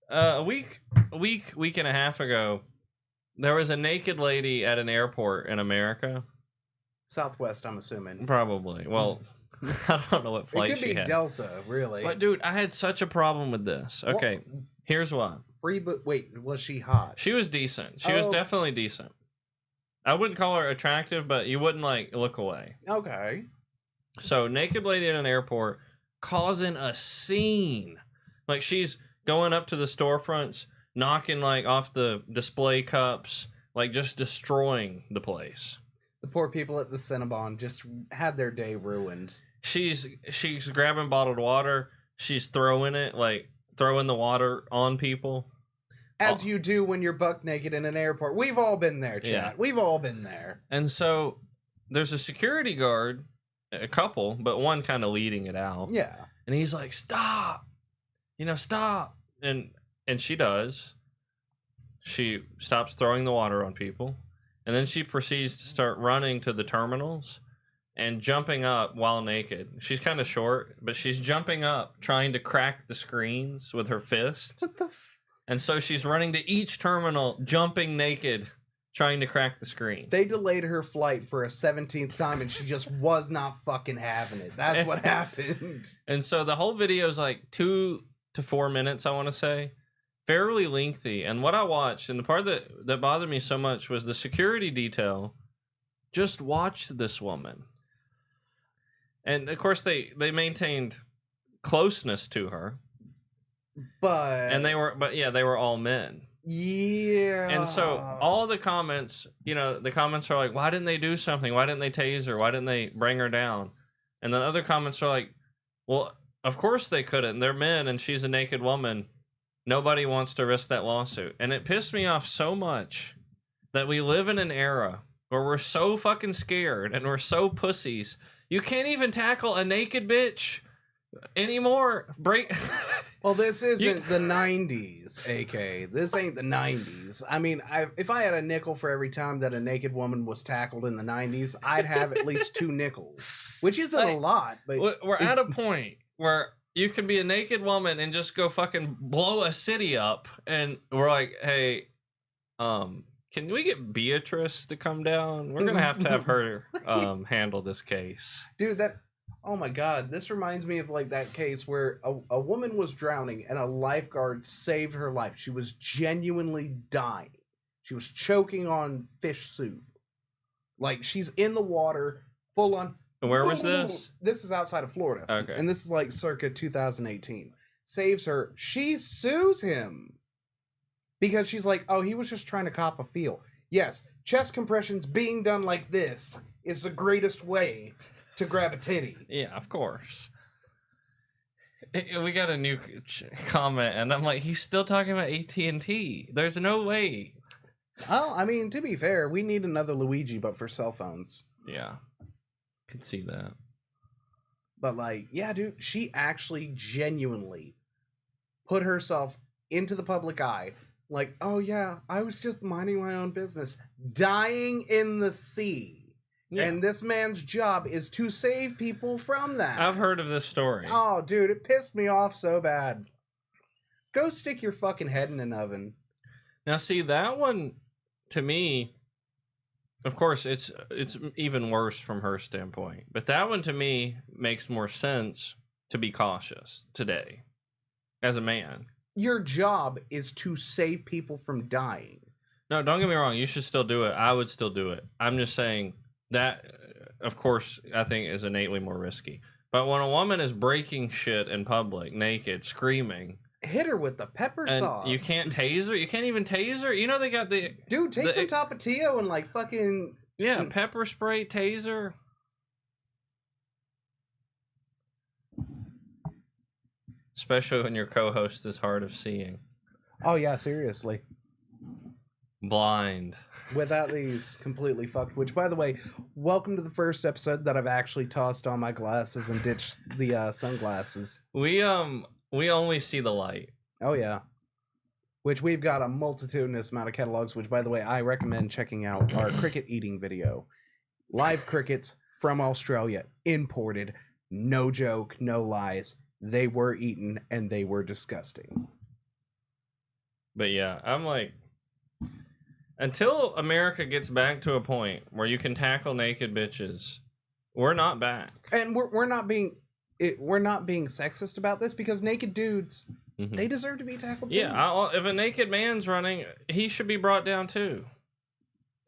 A week and a half ago, there was a naked lady at an airport in America. Southwest, I'm assuming. Probably. Well, I don't know what flight she had. It could be Delta, really. But dude, I had such a problem with this. Okay, here's why. Wait, was she hot? She was decent. She was definitely decent. I wouldn't call her attractive, but you wouldn't like look away. Okay. So, naked lady at an airport causing a scene. Like she's going up to the storefronts, knocking like off the display cups, like just destroying the place. The poor people at the Cinnabon just had their day ruined. She's grabbing bottled water. She's throwing it, like throwing the water on people. As you do when you're buck naked in an airport. We've all been there, chat. Yeah. We've all been there. And so there's a security guard, a couple, but one kind of leading it out. Yeah. And he's like, stop. Stop. And she does. She stops throwing the water on people. And then she proceeds to start running to the terminals and jumping up while naked. She's kind of short, but she's jumping up, trying to crack the screens with her fist. What the and so she's running to each terminal, jumping naked, trying to crack the screen. They delayed her flight for a 17th time, and she just was not fucking having it. That's what happened. And so the whole video is like 2 to 4 minutes, I want to say. Fairly lengthy. And what I watched, and the part that bothered me so much was the security detail. Just watched this woman. And of course they maintained closeness to her. They were all men. Yeah. And so all the comments, the comments are like, why didn't they do something? Why didn't they tase her? Why didn't they bring her down? And the other comments are like, well, of course they couldn't. They're men and she's a naked woman. Nobody wants to risk that lawsuit. And it pissed me off so much that we live in an era where we're so fucking scared and we're so pussies. You can't even tackle a naked bitch anymore. Well, this isn't the 90s, AK. This ain't the 90s. I mean, if I had a nickel for every time that a naked woman was tackled in the 90s, I'd have at least 2 nickels, which isn't a lot. But we're at a point where you can be a naked woman and just go fucking blow a city up, and we're like, hey, can we get Beatrice to come down? We're gonna have her handle this case. Dude, oh my god, this reminds me of like that case where a woman was drowning and a lifeguard saved her life. She was genuinely dying. She was choking on fish soup. Like, she's in the water, full on. Where was this? This is outside of Florida. Okay. And this is like circa 2018. Saves her. She sues him. Because she's like, oh, he was just trying to cop a feel. Yes, chest compressions being done like this is the greatest way to grab a titty. Yeah, of course. We got a new comment, and I'm like, he's still talking about AT&T. There's no way. Oh, I mean, to be fair, we need another Luigi, but for cell phones. Yeah. Could see that. But like, yeah, dude, she actually genuinely put herself into the public eye. Like, oh yeah, I was just minding my own business, dying in the sea. Yeah. And this man's job is to save people from that. I've heard of this story. Oh, dude, it pissed me off so bad. Go stick your fucking head in an oven. Now, see, that one, to me, of course, it's even worse from her standpoint. But that one, to me, makes more sense to be cautious today as a man. Your job is to save people from dying. No, don't get me wrong. You should still do it. I would still do it. I'm just saying that, of course, I think is innately more risky. But when a woman is breaking shit in public, naked, screaming... Hit her with the pepper sauce. You can't tase her. You can't even tase her. You know they got the... Dude, take some Tapatio and like fucking... Yeah, pepper spray, taser. Especially when your co-host is hard of seeing. Oh yeah, seriously. Blind. Without these completely fucked. Which, by the way, welcome to the first episode that I've actually tossed on my glasses and ditched the sunglasses. We only see the light. Oh yeah. Which we've got a multitudinous amount of catalogs, which, by the way, I recommend checking out our cricket eating video. Live crickets from Australia, imported, no joke, no lies. They were eaten and they were disgusting. But yeah, I'm like, until America gets back to a point where you can tackle naked bitches, we're not back. And we're not being sexist about this, because naked dudes, they deserve to be tackled too. Yeah, if a naked man's running, he should be brought down too.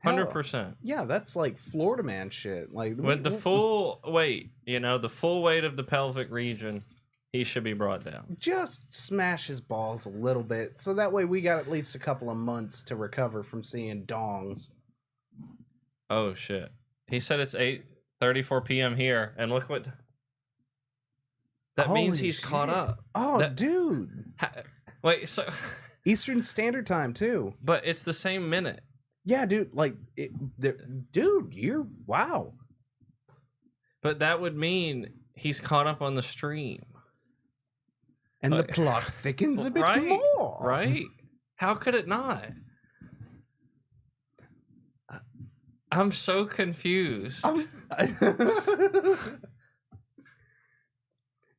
100%. Yeah, that's like Florida man shit. Like with the full weight, the full weight of the pelvic region, he should be brought down. Just smash his balls a little bit, so that way we got at least a couple of months to recover from seeing dongs. Oh shit! He said it's 8:34 p.m. here, and look what. That means he's caught up. Oh, dude! Wait, so Eastern Standard Time too. But it's the same minute. Yeah, dude. Like, dude, you're wow. But that would mean he's caught up on the stream. And the plot thickens a bit more. Right? How could it not? I'm so confused.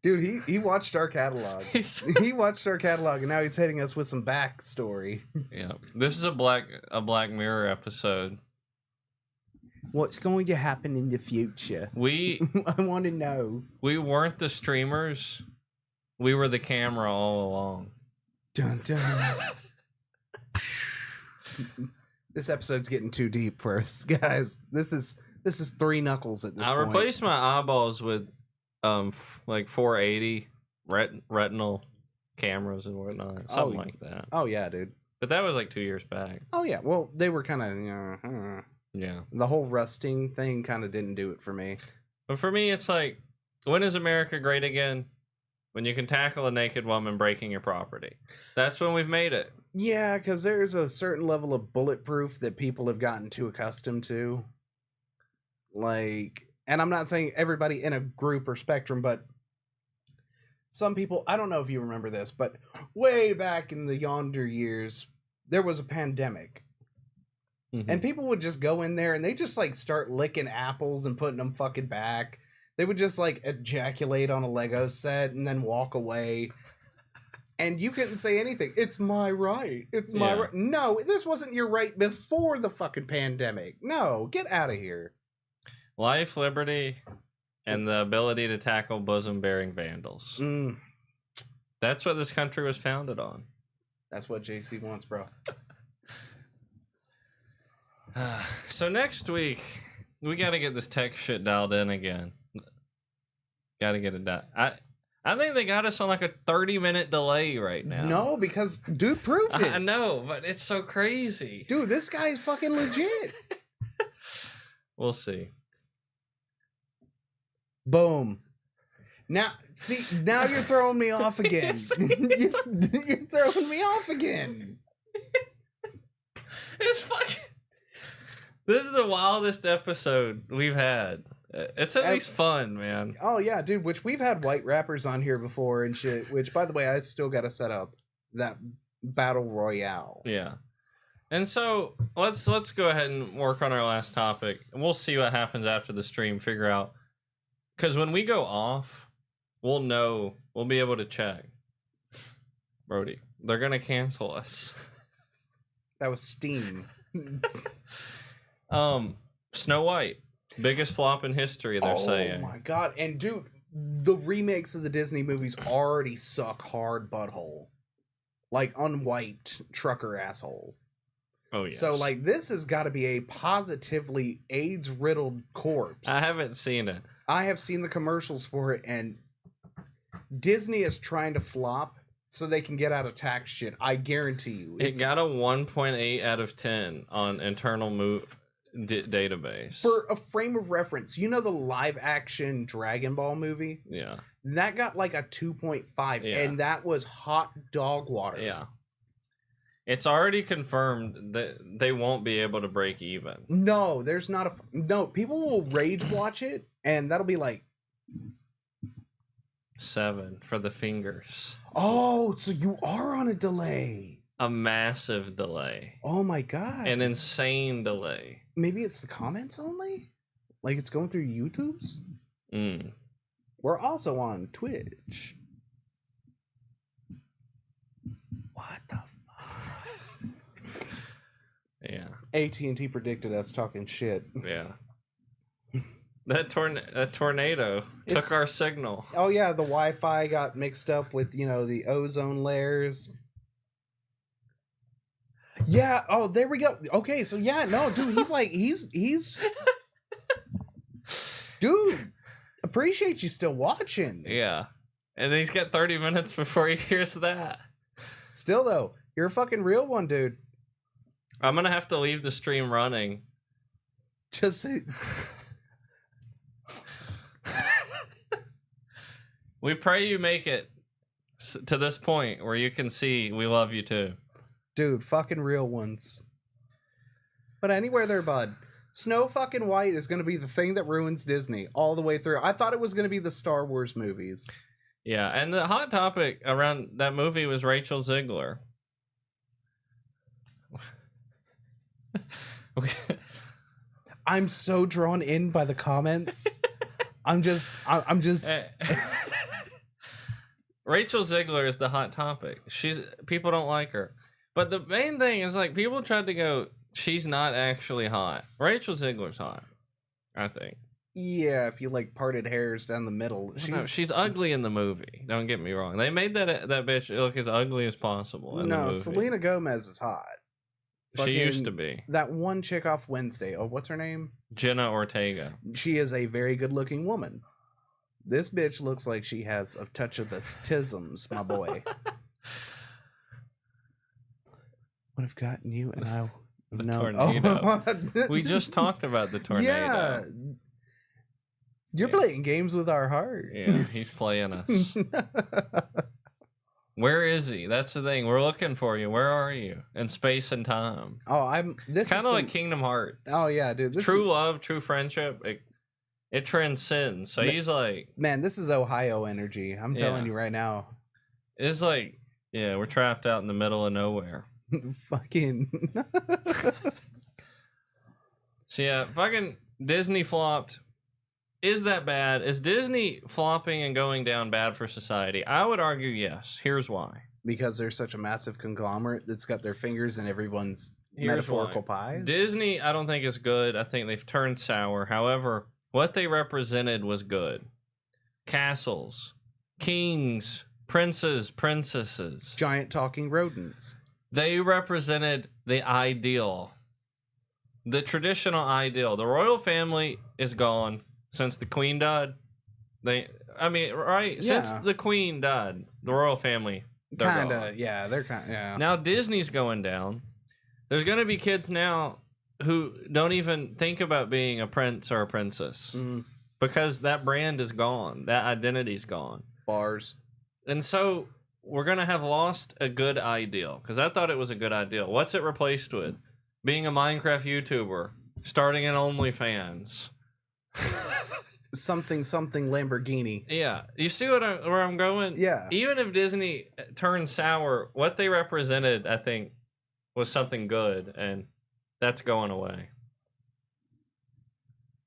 Dude, he watched our catalog. He watched our catalog, and now he's hitting us with some backstory. Yeah. This is a Black Mirror episode. What's going to happen in the future? I want to know. We weren't the streamers. We were the camera all along. Dun dun. This episode's getting too deep for us, guys. This is three knuckles at this point. I replaced my eyeballs with like 480 retinal cameras and whatnot, something like that. Oh yeah, dude. But that was like 2 years back. Oh yeah, well they were kind of yeah. The whole rusting thing kind of didn't do it for me. But for me, it's like, when is America great again? When you can tackle a naked woman breaking your property. That's when we've made it. Yeah, because there's a certain level of bulletproof that people have gotten too accustomed to. Like, and I'm not saying everybody in a group or spectrum, but some people, I don't know if you remember this, but way back in the yonder years, there was a pandemic. Mm-hmm. And people would just go in there and they just like start licking apples and putting them fucking back. They would just like ejaculate on a Lego set and then walk away. And you couldn't say anything. It's my right. It's my right. No, this wasn't your right before the fucking pandemic. No, get out of here. Life, liberty, and the ability to tackle bosom-bearing vandals. That's what this country was founded on. That's what JC wants, bro. So next week, we got to get this tech shit dialed in again. Got to get it done. I think they got us on like a 30-minute delay right now. No, because dude proved it. I know, but it's so crazy. Dude, this guy is fucking legit. We'll see. Boom. Now you're throwing me off again. You're throwing me off again. It's fucking... This is the wildest episode we've had. It's at least fun, man. Oh yeah, dude. Which we've had white rappers on here before and shit. Which, by the way, I still got to set up that battle royale. Yeah. And so let's go ahead and work on our last topic, and we'll see what happens after the stream. Figure out, because when we go off, we'll know. We'll be able to check. Brody, they're gonna cancel us. That was Steam. Snow White, biggest flop in history. They're saying. Oh my god! And dude, the remakes of the Disney movies already suck hard butthole, like unwiped trucker asshole. Oh yeah. So like this has got to be a positively AIDS riddled corpse. I haven't seen it. I have seen the commercials for it, and Disney is trying to flop so they can get out of tax shit. I guarantee you. It got a 1.8 out of 10 on internal database. For a frame of reference, you know the live action Dragon Ball movie? Yeah. That got like a 2.5, and that was hot dog water. Yeah. It's already confirmed that they won't be able to break even. No, there's not a... No, people will rage watch it, and that'll be like... 7 for the fingers. Oh, so you are on a delay. A massive delay. Oh my god. An insane delay. Maybe it's the comments only? Like it's going through YouTube's? We're also on Twitch. What the fuck? Yeah. AT&T predicted us talking shit. Yeah. That tornado took our signal. Oh yeah, the Wi-Fi got mixed up with, the ozone layers. Yeah, oh, there we go. Okay, so yeah, no, dude, he's dude, appreciate you still watching. Yeah. And he's got 30 minutes before he hears that. Still though, you're a fucking real one, dude. I'm gonna have to leave the stream running. Just we pray you make it to this point where you can see we love you too. Dude, fucking real ones. But anywhere there, bud. Snow fucking White is going to be the thing that ruins Disney all the way through. I thought it was going to be the Star Wars movies. Yeah, and the hot topic around that movie was Rachel Ziegler. I'm so drawn in by the comments. I'm just Rachel Ziegler is the hot topic. People don't like her. But the main thing is like people tried to go, she's not actually hot. Rachel Ziegler's hot, I think. Yeah, if you like parted hairs down the middle. She's ugly in the movie. Don't get me wrong. They made that bitch look as ugly as possible in the movie. Selena Gomez is hot. She used to be. That one chick off Wednesday. Oh, what's her name? Jenna Ortega. She is a very good looking woman. This bitch looks like she has a touch of the tisms, my boy. Would have gotten you and I... The tornado. Oh. We just talked about the tornado. Yeah. You're playing games with our heart. Yeah, he's playing us. Where is he? That's the thing. We're looking for you. Where are you? In space and time. Oh, this kind of like Kingdom Hearts. Oh yeah, dude. Love, true friendship. It transcends. So he's like, man, this is Ohio energy. I'm telling you right now. It's like, yeah, we're trapped out in the middle of nowhere. Fucking. So yeah, fucking Disney flopped. Is that bad? Is Disney flopping and going down bad for society? I would argue yes. Here's why. Because they're such a massive conglomerate that's got their fingers in everyone's metaphorical pies. Disney, I don't think is good. I think they've turned sour. However, what they represented was good. Castles, kings, princes, princesses. Giant talking rodents. They represented the ideal. The traditional ideal. The royal family is gone. Since the queen died, right? Yeah. Since the queen died, the royal family, they're gone. Yeah. Now Disney's going down. There's going to be kids now who don't even think about being a prince or a princess because that brand is gone. That identity's gone. Bars. And so we're going to have lost a good ideal because I thought it was a good ideal. What's it replaced with? Being a Minecraft YouTuber, starting an OnlyFans. something Lamborghini. Yeah, you see where I'm going? Yeah. Even if Disney turned sour, what they represented, I think, was something good, and that's going away.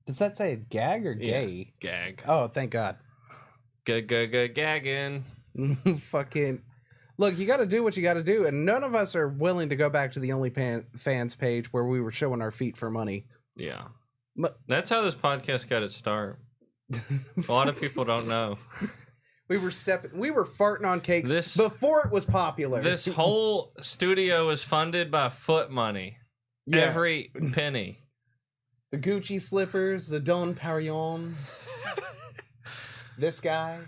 Does that say gag or gay? Yeah, gag. Oh, thank God. Gagging. Fucking look, you got to do what you got to do, and none of us are willing to go back to the OnlyFans page where we were showing our feet for money. Yeah, but that's how this podcast got its start. A lot of people don't know. We were farting on cakes before it was popular. This whole studio was funded by foot money. Yeah. Every penny. The Gucci slippers, the Don Perignon. This guy.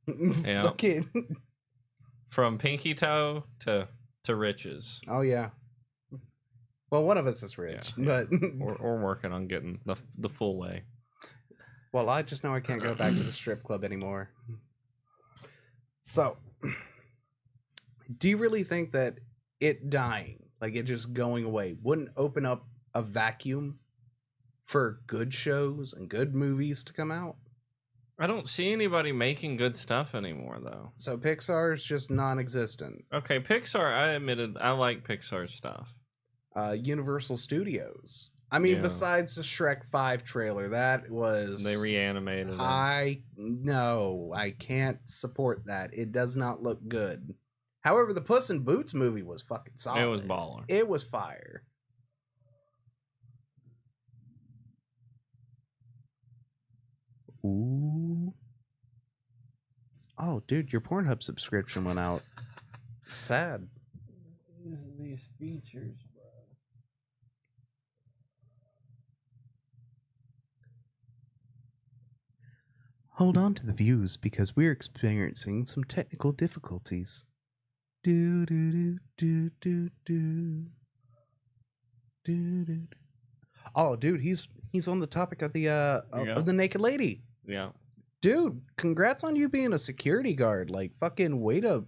Yeah. Fucking. From pinky toe to riches. Oh yeah. Well, one of us is rich, but we're working on getting the full way. Well, I just know I can't go back to the strip club anymore. So, do you really think that it dying, like it just going away, wouldn't open up a vacuum for good shows and good movies to come out? I don't see anybody making good stuff anymore, though. So Pixar is just non-existent. Okay, Pixar, I admitted I like Pixar stuff. Universal Studios. I mean, besides the Shrek 5 trailer, that was... They reanimated it. I can't support that. It does not look good. However, the Puss in Boots movie was fucking solid. It was baller. It was fire. Ooh. Oh, dude, your Pornhub subscription went out. Sad. These features, bro. Hold on to the views because we're experiencing some technical difficulties. Do do do do do do. Do do. Oh, dude, he's on the topic of the of the naked lady. Yeah. Dude, congrats on you being a security guard. Like, fucking way to,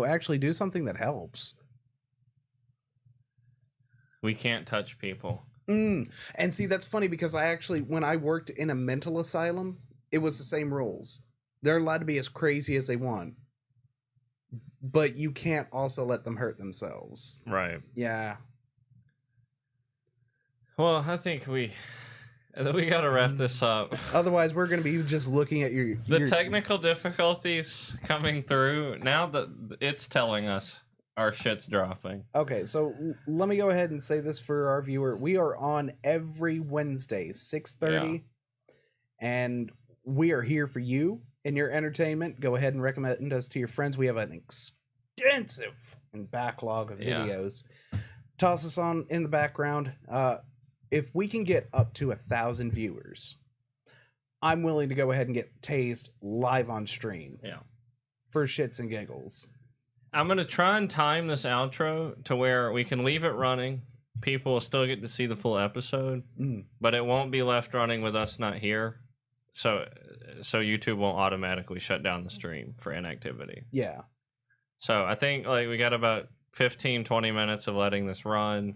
actually do something that helps. We can't touch people. And see, that's funny because when I worked in a mental asylum, it was the same rules. They're allowed to be as crazy as they want, but you can't also let them hurt themselves. Right. Yeah. Well, I think we got to wrap this up. Otherwise, we're going to be just looking at your technical difficulties coming through. Now that it's telling us our shit's dropping. Okay, so let me go ahead and say this for our viewer. We are on every Wednesday, 6:30, and we are here for you and your entertainment. Go ahead and recommend us to your friends. We have an extensive backlog of videos. Toss us on in the background. If we can get up to 1,000 viewers, I'm willing to go ahead and get tased live on stream. Yeah. For shits and giggles. I'm going to try and time this outro to where we can leave it running. People will still get to see the full episode, but it won't be left running with us not here. So YouTube won't automatically shut down the stream for inactivity. Yeah. So I think we got about 15-20 minutes of letting this run.